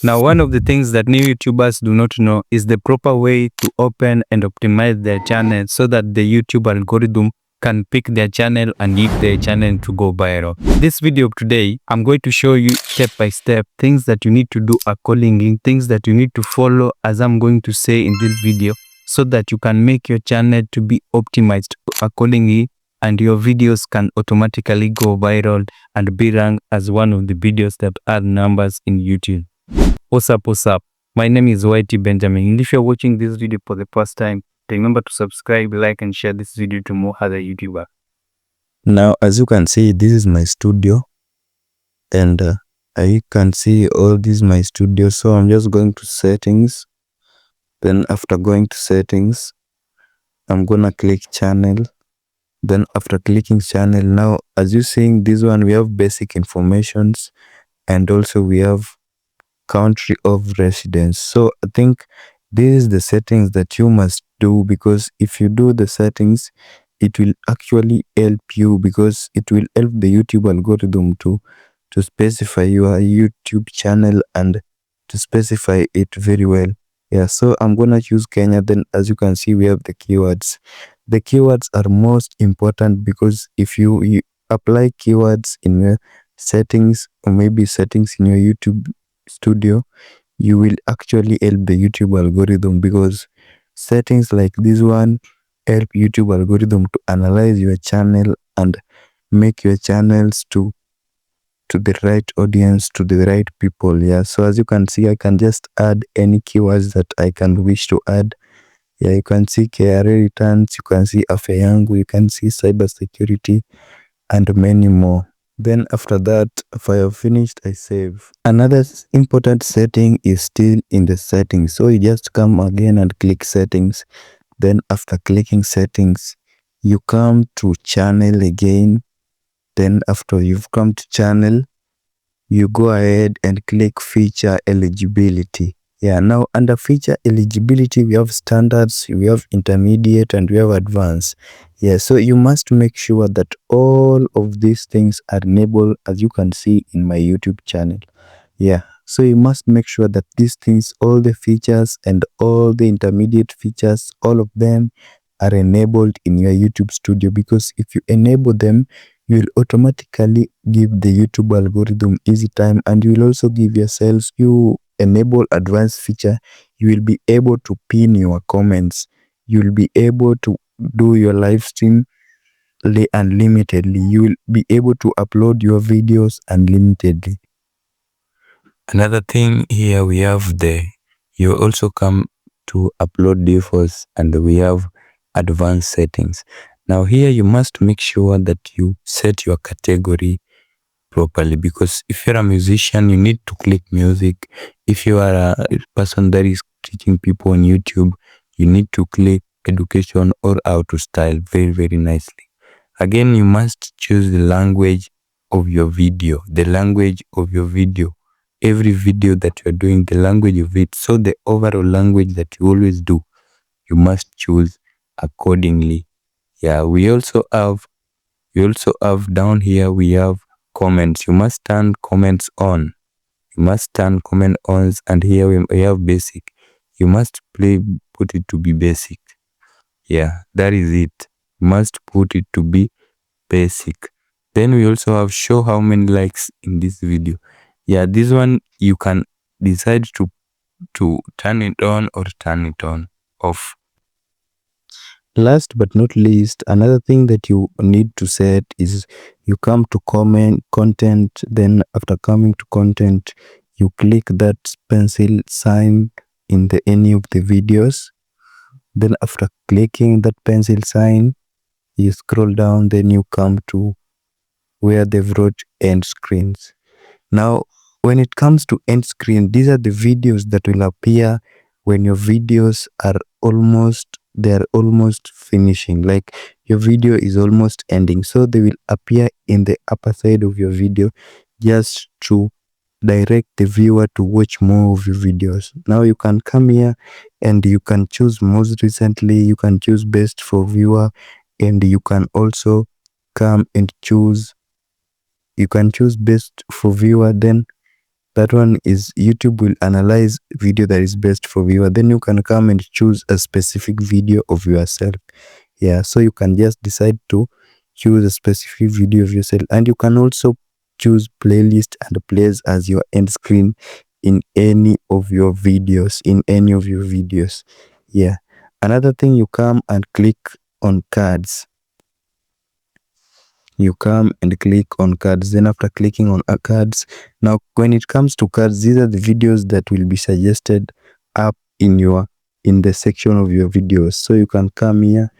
Now, one of the things that new YouTubers do not know is the proper way to open and optimize their channel so that the YouTube algorithm can pick their channel and need their channel to go viral. This video of today, I'm going to show you step by step things that you need to do accordingly, things that you need to follow as I'm going to say in this video, so that you can make your channel to be optimized accordingly and your videos can automatically go viral and be ranked as one of the videos that add numbers in YouTube. What's up, what's up? My name is YT Benjamin, and if you're watching this video for the first time, remember to subscribe, like and share this video to more other YouTubers. Now, as you can see, this is my studio, and you can see all this is my studio. So I'm just going to settings. Then after going to settings, I'm gonna click channel. Then after clicking channel, now as you seeing this one, we have basic informations, and also we have country of residence. So I think this is the settings that you must do, because if you do the settings, it will actually help you, because it will help the YouTube algorithm to specify your YouTube channel and to specify it very well. Yeah, so I'm gonna choose Kenya. Then as you can see, we have the keywords. The keywords are most important, because if you apply keywords in your settings, or maybe settings in your YouTube studio, you will actually help the YouTube algorithm, because settings like this one help YouTube algorithm to analyze your channel and make your channels to the right audience, to the right people. Yeah, so as you can see, I can just add any keywords that I can wish to add. Yeah, you can see KRA returns, you can see afya yangu, you can see cyber security, and many more. Then after that, if I have finished, I save. Another important setting is still in the settings. So you just come again and click settings. Then after clicking settings, you come to channel again. Then after you've come to channel, you go ahead and click feature eligibility. Yeah, now under feature eligibility, we have standards, we have intermediate, and we have advanced. Yeah, so you must make sure that all of these things are enabled, as you can see in my YouTube channel. Yeah, so you must make sure that these things, all the features and all the intermediate features, all of them are enabled in your YouTube studio, because if you enable them, you will automatically give the YouTube algorithm easy time, and you will also give yourselves, you enable advanced feature, you will be able to pin your comments, you will be able to do your live stream unlimitedly, you will be able to upload your videos unlimitedly. Another thing here, we have you also come to upload defaults, and we have advanced settings. Now here you must make sure that you set your category properly, because if you're a musician, you need to click music. If you are a person that is teaching people on YouTube, you need to click education or how to style very, very nicely. Again, you must choose the language of your video, every video that you're doing, the language of it. So the overall language that you always do, you must choose accordingly. Yeah, we also have down here, we have comments. You must turn comments on. You must turn comment ons, and here we have basic. You must put it to be basic. Yeah, that is it. You must put it to be basic. Then we also have show how many likes in this video. Yeah, this one you can decide to turn it on or turn it on off. Last but not least, another thing that you need to set is you come to content. Then after coming to content, you click that pencil sign in any of the videos. Then after clicking that pencil sign, you scroll down, then you come to where they've wrote end screens. Now, when it comes to end screen, these are the videos that will appear when your videos are almost finishing, like your video is almost ending. So they will appear in the upper side of your video, just to direct the viewer to watch more of your videos. Now you can come here and you can choose most recently, you can choose best for viewer, and you can also come and choose best for viewer. Then That one is YouTube will analyze video that is best for viewer. Then you can come and choose a specific video of yourself. Yeah, so you can just decide to choose a specific video of yourself, and you can also choose playlist and plays as your end screen in any of your videos. Yeah, another thing, you come and click on cards. You come and click on cards. Then after clicking on cards, now when it comes to cards, these are the videos that will be suggested up in the section of your videos. So you can come here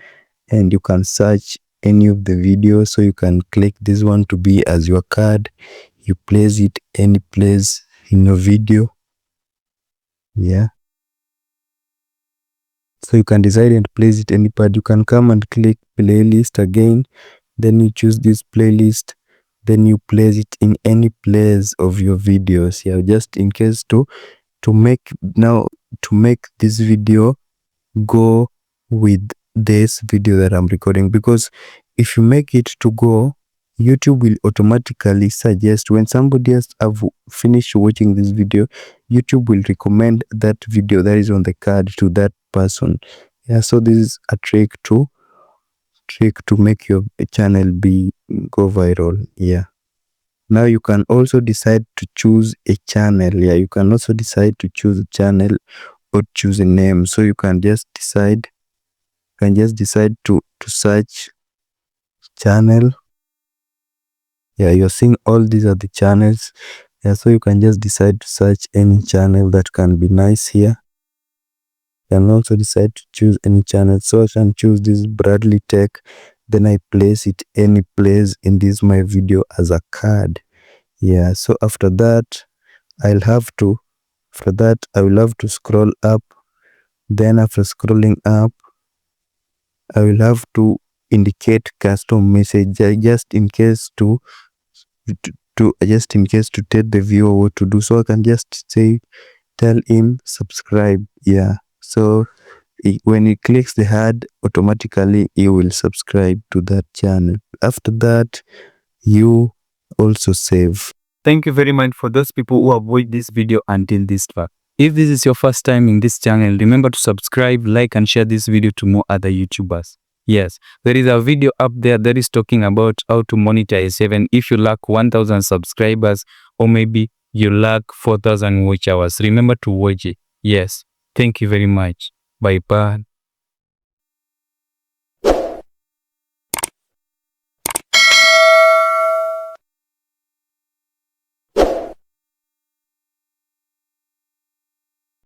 and you can search any of the videos. So you can click this one to be as your card. You place it any place in your video. Yeah, so you can decide and place it any part. You can come and click playlist again. Then you choose this playlist, then you place it in any place of your videos. Yeah, just in case to make this video go with this video that I'm recording, because if you make it to go, YouTube will automatically suggest, when somebody else have finished watching this video, YouTube will recommend that video that is on the card to that person. Yeah, so this is a trick to make your channel go viral. Yeah, now you can also decide to choose a channel. Yeah, you can also decide to choose a channel or choose a name. So you can just decide to search channel. Yeah, you're seeing all these are the channels. Yeah, so you can just decide to search any channel that can be nice here. You can also decide to choose any channel. So I can choose this Bradley Tech, then I place it any place in this my video as a card. Yeah, so after that I will have to scroll up. Then after scrolling up, I will have to indicate custom message, just in case to tell the viewer what to do. So I can just say, tell him subscribe. Yeah, so when he clicks the heart, automatically he will subscribe to that channel. After that, you also save. Thank you very much for those people who have watched this video until this far. If this is your first time in this channel, remember to subscribe, like and share this video to more other YouTubers. Yes, there is a video up there that is talking about how to monetize even if you lack 1000 subscribers, or maybe you lack 4000 watch hours. Remember to watch it. Yes, thank you very much. Bye bye.